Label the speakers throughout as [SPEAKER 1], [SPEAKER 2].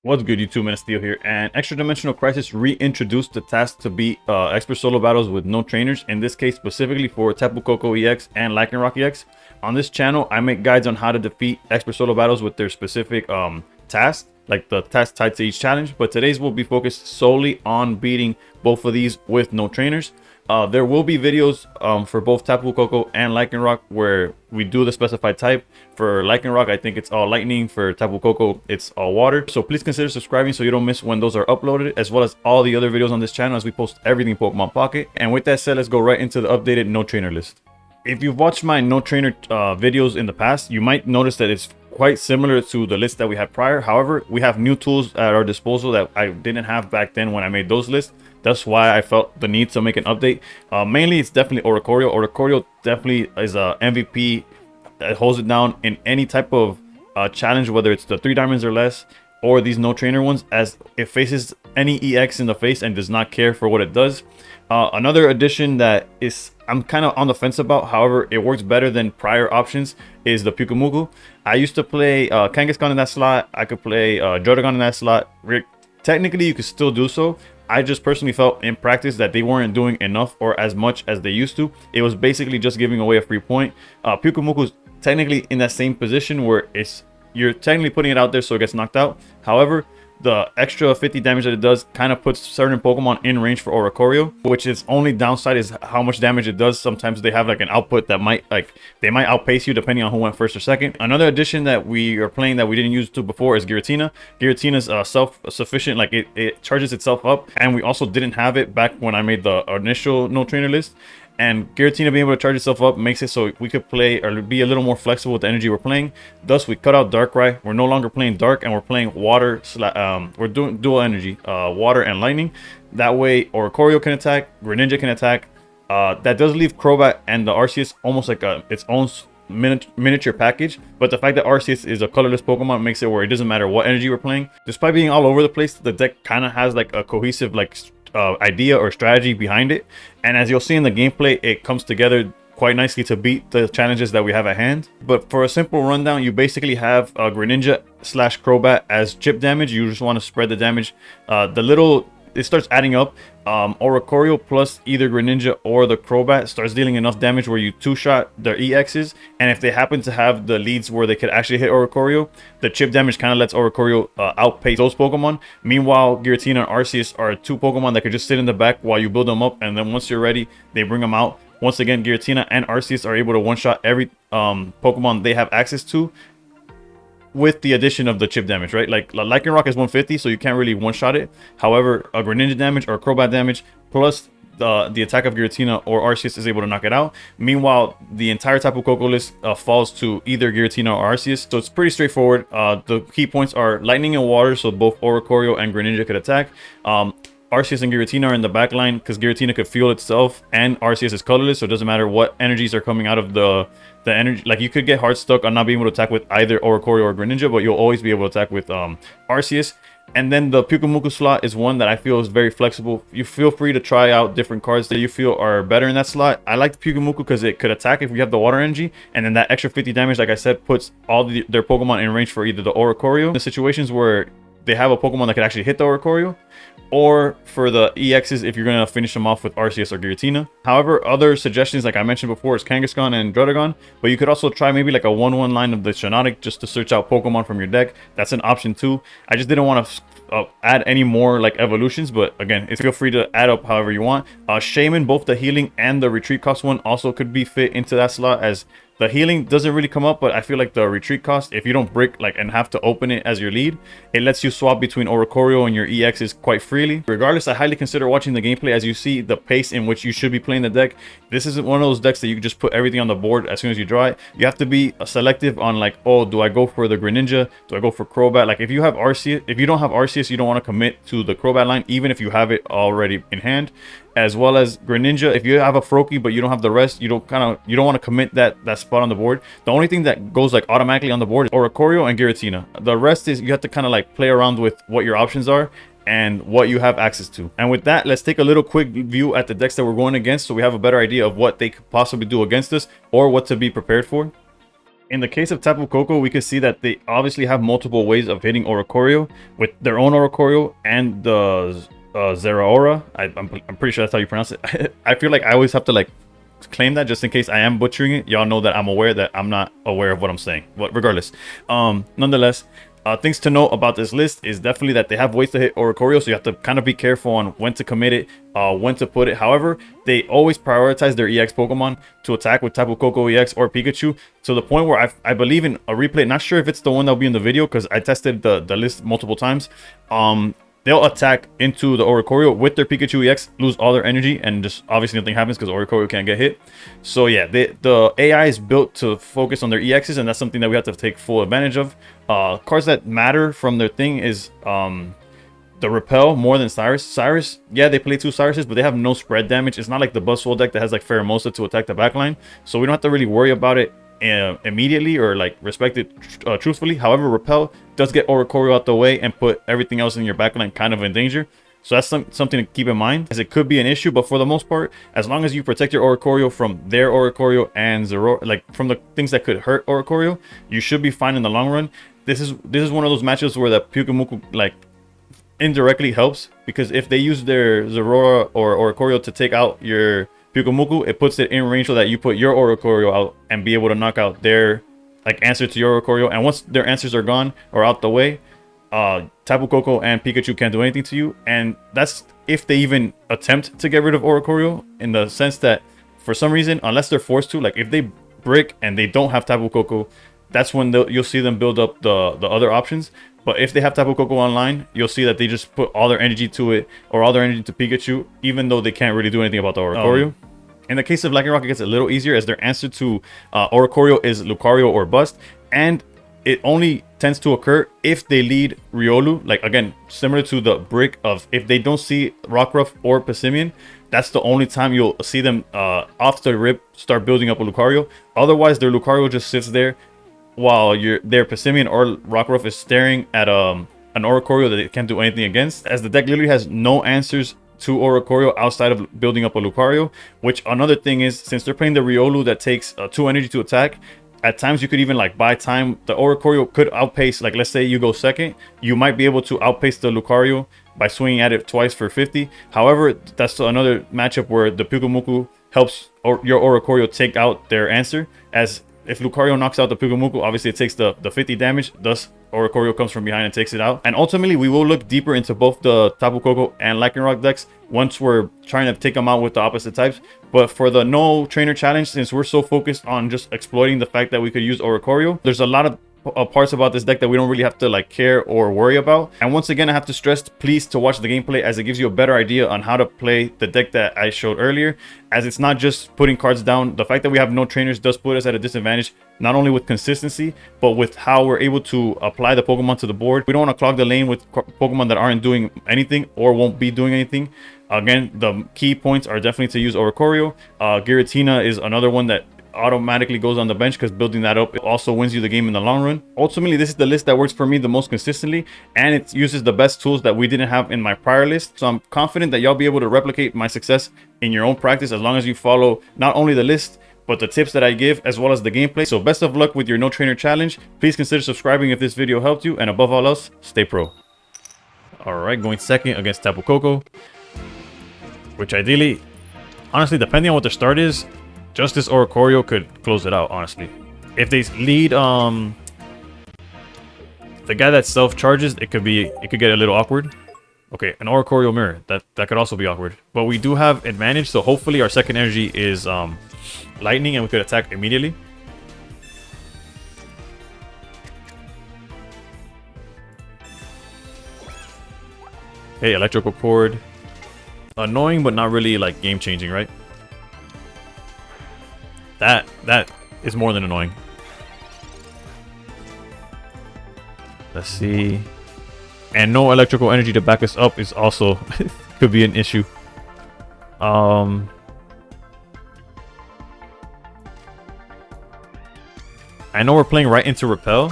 [SPEAKER 1] What's good, YouTube? Man, Steel here, and Extra Dimensional Crisis reintroduced the task to beat expert solo battles with no trainers, in this case specifically for Tapu Koko EX and Lycanroc EX. On this channel, I make guides on how to defeat expert solo battles with their specific tasks, like the task tied to each challenge, but today's will be focused solely on beating both of these with no trainers. There will be videos for both Tapu Koko and Lycanroc where we do the specified type. For Lycanroc, I think it's all lightning. For Tapu Koko, it's all water. So please consider subscribing so you don't miss when those are uploaded, as well as all the other videos on this channel as we post everything Pokemon Pocket. And with that said, let's go right into the updated no trainer list. If you've watched my no trainer videos in the past, you might notice that it's quite similar to the list that we had prior. However, we have new tools at our disposal that I didn't have back then when I made those lists. That's why I felt the need to make an update. Mainly, it's definitely Oricorio. Oricorio definitely is a MVP that holds it down in any type of challenge, whether it's the 3 diamonds or less, or these no trainer ones, as it faces any EX in the face and does not care for what it does. Another addition that is I'm kind of on the fence about, however, it works better than prior options, is the Pyukumuku. I used to play Kangaskhan in that slot. I could play Drotagon in that slot. Technically, you could still do so. I just personally felt in practice that they weren't doing enough or as much as they used to. It was basically just giving away a free point. Pyukumuku is technically in that same position where you're technically putting it out there so it gets knocked out. However, the extra 50 damage that it does kind of puts certain Pokemon in range for Oricorio, which its only downside is how much damage it does. Sometimes they have like an output that might they might outpace you depending on who went first or second. Another addition that we are playing that we didn't use to before is Giratina. Giratina's self-sufficient, like it charges itself up, and we also didn't have it back when I made the initial no trainer list. And Giratina being able to charge itself up makes it so we could play or be a little more flexible with the energy we're playing. Thus, we cut out Darkrai. We're no longer playing Dark, and we're playing Water. We're doing dual energy, Water and Lightning. That way, Oricorio can attack, Greninja can attack. That does leave Crobat and the Arceus almost like its own miniature package, but the fact that Arceus is a colorless Pokemon makes it where it doesn't matter what energy we're playing. Despite being all over the place, the deck kind of has like a cohesive idea or strategy behind it, and as you'll see in the gameplay, it comes together quite nicely to beat the challenges that we have at hand. But for a simple rundown, you basically have Greninja / Crobat as chip damage. You just want to spread the damage. It starts adding up. Oricorio plus either Greninja or the Crobat starts dealing enough damage where you two-shot their EXs, and if they happen to have the leads where they could actually hit Oricorio, the chip damage kind of lets Oricorio outpace those Pokemon. Meanwhile, Giratina and Arceus are 2 Pokemon that could just sit in the back while you build them up, and then once you're ready, they bring them out. Once again, Giratina and Arceus are able to one-shot every Pokemon they have access to, with the addition of the chip damage, right? Like Lycanroc is 150, so you can't really one-shot it. However, a Greninja damage or Crobat damage plus the attack of Giratina or Arceus is able to knock it out. Meanwhile, the entire Tapu Koko list falls to either Giratina or Arceus, so it's pretty straightforward. The key points are Lightning and Water, so both Oricorio and Greninja could attack. Arceus and Giratina are in the back line because Giratina could fuel itself, and Arceus is colorless, so it doesn't matter what energies are coming out of the energy. Like, you could get hard stuck on not being able to attack with either Oricorio or Greninja, but you'll always be able to attack with Arceus. And then the Pyukumuku slot is one that I feel is very flexible. You feel free to try out different cards that you feel are better in that slot. I like the Pyukumuku because it could attack if we have the water energy, and then that extra 50 damage, like I said, puts all their Pokemon in range for either the Oricorio. The situations where they have a Pokemon that could actually hit the Oricorio, or for the EXs if you're going to finish them off with Arceus or Giratina. However, other suggestions, like I mentioned before, is Kangaskhan and Drotagon, but you could also try maybe like a 1/1 line of the Shiinotic just to search out Pokemon from your deck. That's an option too. I just didn't want to add any more like evolutions, but again, feel free to add up however you want. Shaman, both the healing and the retreat cost one, also could be fit into that slot, as the healing doesn't really come up, but I feel like the retreat cost, if you don't brick and have to open it as your lead, it lets you swap between Oricorio and your EXs quite freely. Regardless, I highly consider watching the gameplay, as you see the pace in which you should be playing the deck. This isn't one of those decks that you can just put everything on the board as soon as you draw it. You have to be selective on like, oh, do I go for the Greninja? Do I go for Crobat? Like, if you have Arceus, if you don't have Arceus, you don't want to commit to the Crobat line, even if you have it already in hand. As well as Greninja, if you have a Froakie but you don't have the rest, you don't want to commit that spot on the board. The only thing that goes like automatically on the board is Oricorio and Giratina. The rest is you have to kind of like play around with what your options are and what you have access to. And with that, let's take a little quick view at the decks that we're going against, so we have a better idea of what they could possibly do against us or what to be prepared for. In the case of Tapu Koko, we can see that they obviously have multiple ways of hitting Oricorio with their own Oricorio and the Zeraora. I'm pretty sure that's how you pronounce it. I feel like I always have to like claim that just in case I am butchering it. Y'all know that I'm aware that I'm not aware of what I'm saying. But regardless, nonetheless, things to know about this list is definitely that they have ways to hit Oricorio, so you have to kind of be careful on when to commit it, when to put it. However, they always prioritize their EX Pokemon to attack with Tapu Koko EX or Pikachu, to the point where I believe in a replay, not sure if it's the one that'll be in the video because I tested the list multiple times. They'll attack into the Oricorio with their Pikachu EX, lose all their energy, and just obviously nothing happens because Oricorio can't get hit. So yeah, the AI is built to focus on their EXs, and that's something that we have to take full advantage of. Cards that matter from their thing is the Repel more than Cyrus. Cyrus, yeah, they play 2 Cyruses, but they have no spread damage. It's not like the Buzzwole deck that has like Pheromosa to attack the backline, so we don't have to really worry about it immediately or like respect it truthfully. However, Repel does get Oricorio out the way and put everything else in your backline kind of in danger, so that's something to keep in mind, as it could be an issue. But for the most part, as long as you protect your Oricorio from their Oricorio and Zeraora, like from the things that could hurt Oricorio, you should be fine in the long run. This is one of those matches where the Pyukumuku like indirectly helps, because if they use their Zeraora or Oricorio to take out your Pyukumuku, it puts it in range so that you put your Oricorio out and be able to knock out their like answer to your Oricorio. And once their answers are gone or out the way, Tapu Koko and Pikachu can't do anything to you. And that's if they even attempt to get rid of Oricorio, in the sense that for some reason, unless they're forced to, like if they brick and they don't have Tapu Koko, that's when you'll see them build up the other options. But if they have Tapu Koko online, you'll see that they just put all their energy to it, or all their energy to Pikachu, even though they can't really do anything about the Oricorio. In the case of Lycanroc, it gets a little easier, as their answer to Oricorio is Lucario or Bust, and it only tends to occur if they lead Riolu. Like again, similar to the brick of if they don't see Rockruff or Passimian, that's the only time you'll see them off the rip start building up a Lucario. Otherwise, their Lucario just sits there while their Passimian or Rockruff is staring at an Oricorio that it can't do anything against, as the deck literally has no answers to Oricorio outside of building up a Lucario. Which another thing is, since they're playing the Riolu that takes 2 energy to attack, at times you could even like buy time. The Oricorio could outpace, like let's say you go second, you might be able to outpace the Lucario by swinging at it twice for 50. However, that's another matchup where the Pyukumuku helps your Oricorio take out their answer, as if Lucario knocks out the Pyukumuku, obviously it takes the 50 damage, thus Oricorio comes from behind and takes it out. And ultimately, we will look deeper into both the Tapu Koko and Lycanroc decks once we're trying to take them out with the opposite types. But for the no trainer challenge, since we're so focused on just exploiting the fact that we could use Oricorio, there's a lot of parts about this deck that we don't really have to like care or worry about. And once again, I have to stress, please, to watch the gameplay, as it gives you a better idea on how to play the deck that I showed earlier, as it's not just putting cards down. The fact that we have no trainers does put us at a disadvantage, not only with consistency, but with how we're able to apply the Pokemon to the board. We don't want to clog the lane with Pokemon that aren't doing anything or won't be doing anything. Again, the key points are definitely to use Oricorio. Giratina is another one that automatically goes on the bench, because building that up, it also wins you the game in the long run. Ultimately, this is the list that works for me the most consistently, and it uses the best tools that we didn't have in my prior list. So I'm confident that y'all be able to replicate my success in your own practice, as long as you follow not only the list, but the tips that I give, as well as the gameplay. So best of luck with your no trainer challenge. Please consider subscribing if this video helped you, and above all else, stay pro. All right, going second against Tapu Koko, which ideally, honestly, depending on what their start is, just this Oricorio could close it out, honestly. If they lead the guy that self-charges, it could get a little awkward. Okay, an Oricorio mirror. That could also be awkward. But we do have advantage, so hopefully our second energy is lightning and we could attack immediately. Hey, electrical cord. Annoying, but not really like game-changing, right? That is more than annoying. Let's see. And no electrical energy to back us up is also could be an issue. I know we're playing right into Repel,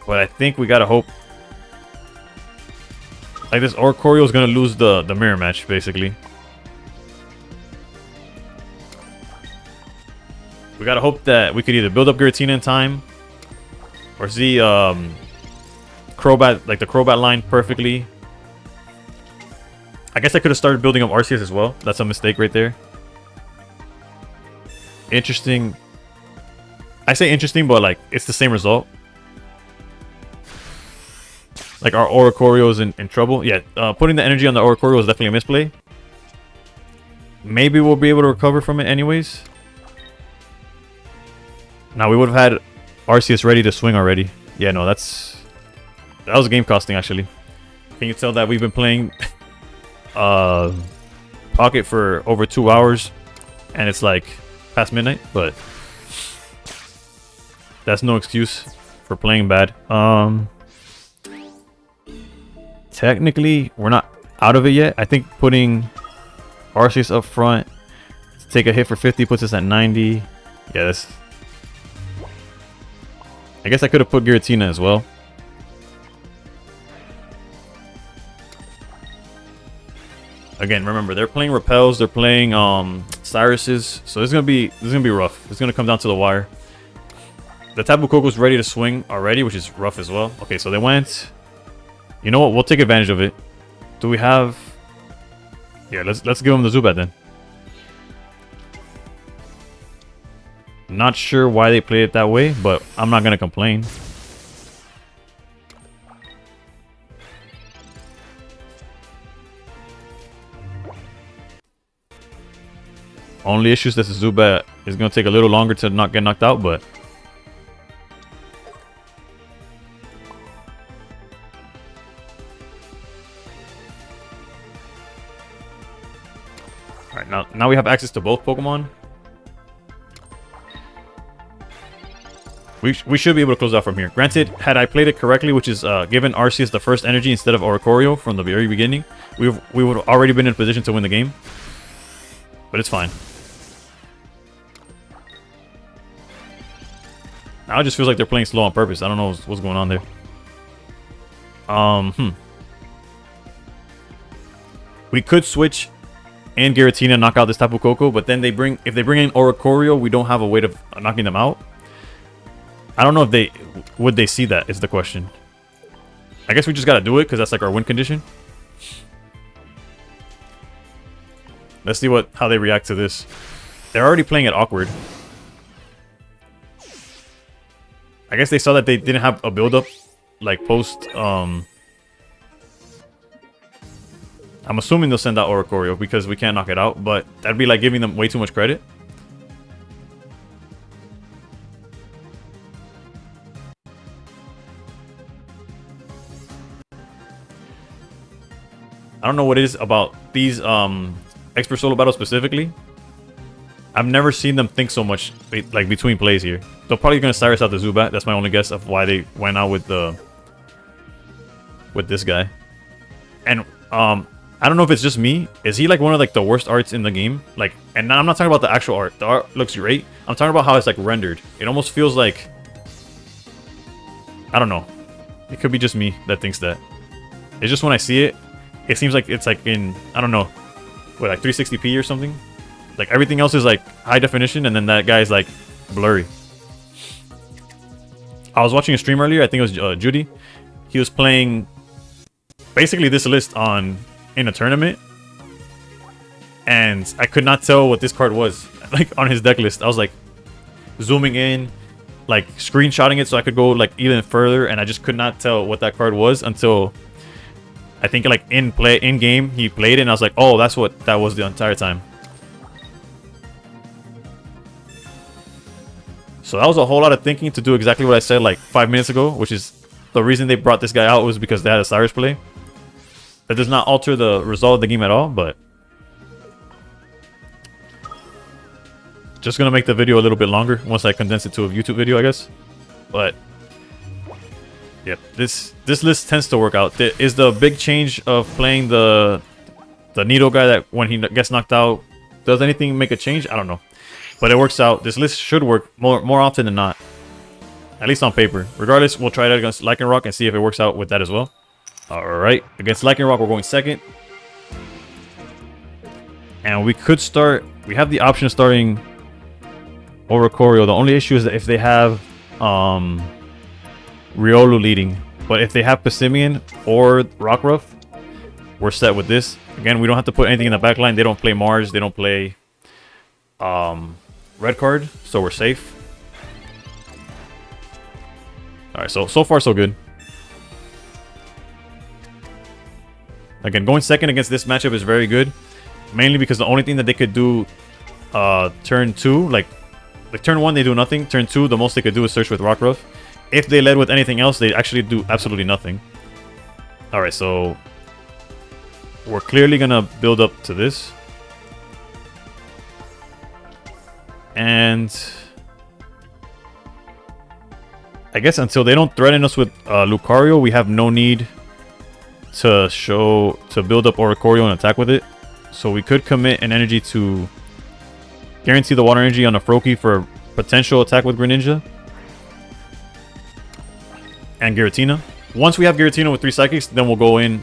[SPEAKER 1] but I think we gotta hope. Like, this Oricorio is gonna lose the mirror match, basically. We gotta hope that we could either build up Giratina in time or see Crobat, like the Crobat line perfectly. I guess I could have started building up Arceus as well. That's a mistake right there. Interesting. I say interesting, but like it's the same result. Like our Oricorio is in trouble. Yeah, putting the energy on the Oricorio is definitely a misplay. Maybe we'll be able to recover from it anyways. Now we would have had Arceus ready to swing already. Yeah, no, that was game costing actually. Can you tell that we've been playing Pocket for over 2 hours and it's like past midnight, but that's no excuse for playing bad. Technically, we're not out of it yet. I think putting Arceus up front to take a hit for 50 puts us at 90. Yeah, that's... I guess I could have put Giratina as well. Again, remember they're playing Repels, they're playing Cyruses, so this is gonna be rough. It's gonna come down to the wire. The Tapu Koko's ready to swing already, which is rough as well. Okay, so they went. You know what? We'll take advantage of it. Do we have? Yeah, let's give them the Zubat then. Not sure why they played it that way, but I'm not gonna complain. Only issue is that the Zubat is gonna take a little longer to not get knocked out, but alright, now we have access to both Pokemon. We should be able to close out from here. Granted, had I played it correctly, which is given Arceus the first energy instead of Oricorio from the very beginning, we would have already been in a position to win the game. But it's fine. Now it just feels like they're playing slow on purpose. I don't know what's going on there. We could switch and Giratina knock out this Tapu Koko, but then if they bring in Oricorio, we don't have a way of knocking them out. I don't know if would they see that is the question. I guess we just gotta do it because that's like our win condition. Let's see how they react to this. They're already playing it awkward. I guess they saw that they didn't have a build-up like post. I'm assuming they'll send out Oricorio because we can't knock it out, but that'd be like giving them way too much credit. I don't know what it is about these expert solo battles specifically. I've never seen them think so much like between plays here. They're probably gonna Cyrus out the Zubat. That's my only guess of why they went out with this guy. And I don't know if it's just me. Is he like one of like the worst arts in the game? Like, and I'm not talking about the actual art. The art looks great. I'm talking about how it's like rendered. It almost feels like, I don't know. It could be just me that thinks that. It's just when I see it, it seems like it's like in, I don't know, what, like 360p or something? Like everything else is like high definition and then that guy's like blurry. I was watching a stream earlier, I think it was Judy. He was playing basically this list in a tournament. And I could not tell what this card was like on his deck list. I was like zooming in, like screenshotting it so I could go like even further, and I just could not tell what that card was until I think like in game he played it and I was like, oh, that's what that was the entire time. So that was a whole lot of thinking to do exactly what I said like 5 minutes ago, which is the reason they brought this guy out was because they had a Cyrus play. That does not alter the result of the game at all, but just gonna make the video a little bit longer once I condense it to a YouTube video, I guess. But yep, this list tends to work out. Is the big change of playing the Needle guy that when he gets knocked out, does anything make a change? I don't know. But it works out. This list should work more often than not. At least on paper. Regardless, we'll try that against Lycanroc and see if it works out with that as well. Alright. Against Lycanroc, we're going second. And we could start... We have the option of starting Oricorio. The only issue is that if they have Riolu leading, but if they have Passimian or Rockruff, we're set with this. Again, we don't have to put anything in the back line. They don't play Mars. They don't play red card, so we're safe. Alright, so far so good. Again, going second against this matchup is very good. Mainly because the only thing that they could do turn 2, like turn 1 they do nothing. Turn 2, the most they could do is search with Rockruff. If they led with anything else, they actually do absolutely nothing. Alright, so we're clearly gonna build up to this. And I guess until they don't threaten us with Lucario, we have no need to build up Oricorio and attack with it. So we could commit an energy to guarantee the water energy on a Froakie for potential attack with Greninja and Giratina. Once we have Giratina with 3 Psychics, then we'll go in.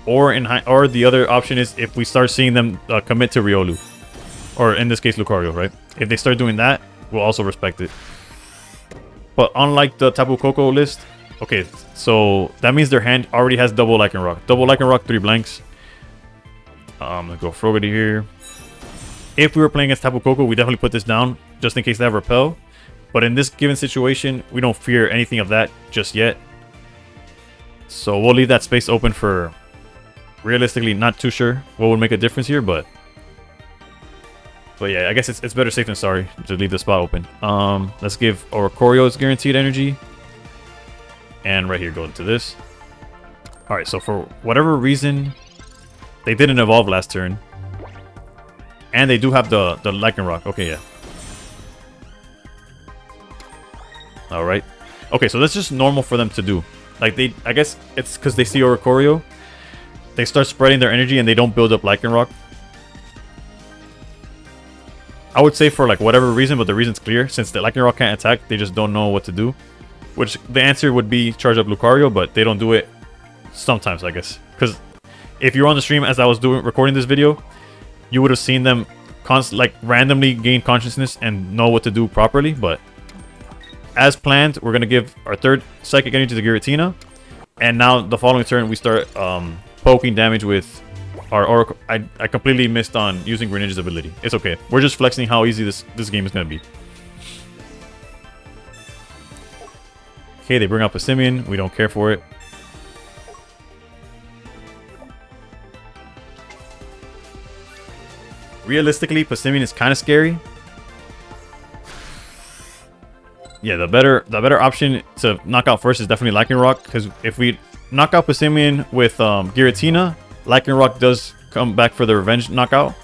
[SPEAKER 1] Or the other option is if we start seeing them commit to Riolu, or in this case Lucario, right? If they start doing that, we'll also respect it. But unlike the Tapu Koko list, okay, so that means their hand already has double Lycanroc. Double Lycanroc, 3 blanks. Let's go Frogady here. If we were playing against Tapu Koko, we definitely put this down just in case they have Repel. But in this given situation, we don't fear anything of that just yet. So we'll leave that space open for, realistically, not too sure what would make a difference here, but yeah, I guess it's better safe than sorry to leave the spot open. Let's give Oricorio's guaranteed energy. And right here, go into this. Alright, so for whatever reason, they didn't evolve last turn. And they do have the Lycanroc. Okay, yeah. Alright. Okay, so that's just normal for them to do. Like, I guess it's because they see Oricorio. They start spreading their energy and they don't build up Lycanroc. I would say for like whatever reason, but the reason's clear. Since the Lycanroc can't attack, they just don't know what to do. Which the answer would be charge up Lucario, but they don't do it sometimes, I guess. Because if you're on the stream as I was recording this video, you would have seen them randomly gain consciousness and know what to do properly. But as planned, we're going to give our 3rd Psychic Energy to Giratina. And now the following turn, we start poking damage with our Oracle. I completely missed on using Greninja's ability. It's okay. We're just flexing how easy this game is going to be. Okay, they bring up Passimian. We don't care for it. Realistically, Passimian is kind of scary. Yeah, the better option to knock out first is definitely Lycanroc, because if we knock out Passimian with Giratina, Lycanroc does come back for the revenge knockout.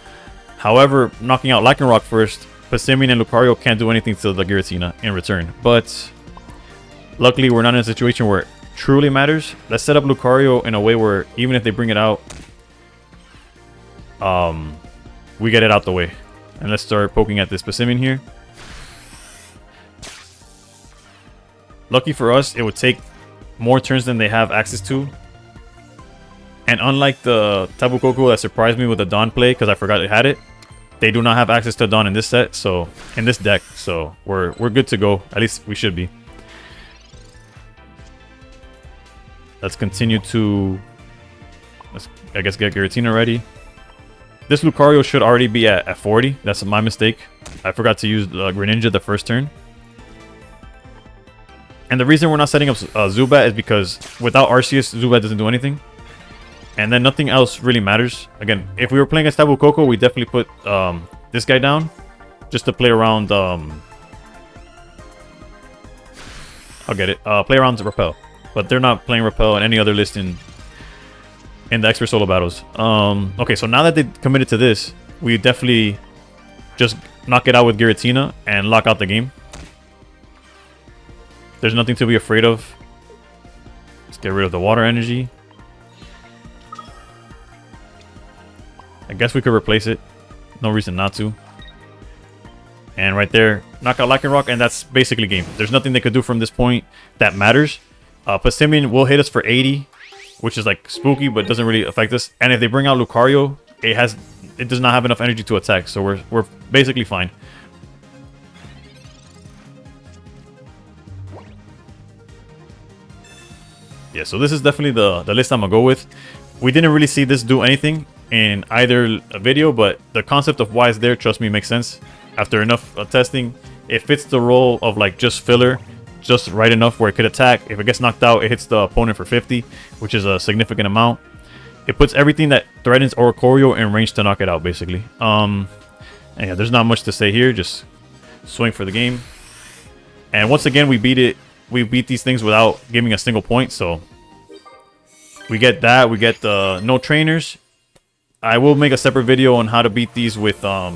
[SPEAKER 1] However, knocking out Lycanroc first, Passimian and Lucario can't do anything to the Giratina in return. But luckily, we're not in a situation where it truly matters. Let's set up Lucario in a way where even if they bring it out, we get it out the way. And let's start poking at this Passimian here. Lucky for us, it would take more turns than they have access to. And unlike the Tapu Koko that surprised me with the Dawn play because I forgot it had it, they do not have access to Dawn in this set, so in this deck, so we're good to go. At least we should be. Let's continue to, I guess, get Giratina ready. This Lucario should already be at 40. That's my mistake. I forgot to use Greninja the first turn. And the reason we're not setting up Zubat is because without Arceus, Zubat doesn't do anything. And then nothing else really matters. Again, if we were playing against Tapu Koko, we definitely put this guy down just to play around. I'll get it. Play around to Repel, but they're not playing Repel in any other list in the expert solo battles. Okay, so now that they committed to this, we definitely just knock it out with Giratina and lock out the game. There's nothing to be afraid of. Let's get rid of the water energy. I guess we could replace it. No reason not to. And right there, knock out Lycanroc, and that's basically game. There's nothing they could do from this point that matters. Passimian will hit us for 80, which is like spooky, but doesn't really affect us. And if they bring out Lucario, it does not have enough energy to attack, so we're basically fine. Yeah, so this is definitely the list I'm gonna go with. We didn't really see this do anything in either video, but the concept of why it's there, trust me, makes sense. After enough testing, it fits the role of like just filler, just right enough where it could attack. If it gets knocked out, it hits the opponent for 50, which is a significant amount. It puts everything that threatens Oricorio in range to knock it out, basically. And yeah, there's not much to say here. Just swing for the game. And once again, we beat it. We beat these things without giving a single point. So we get that. We get the no trainers. I will make a separate video on how to beat these with the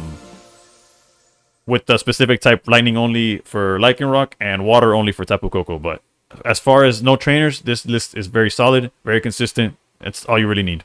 [SPEAKER 1] specific type lightning only for Lycanroc and water only for Tapu Koko. But as far as no trainers, this list is very solid, very consistent. It's all you really need.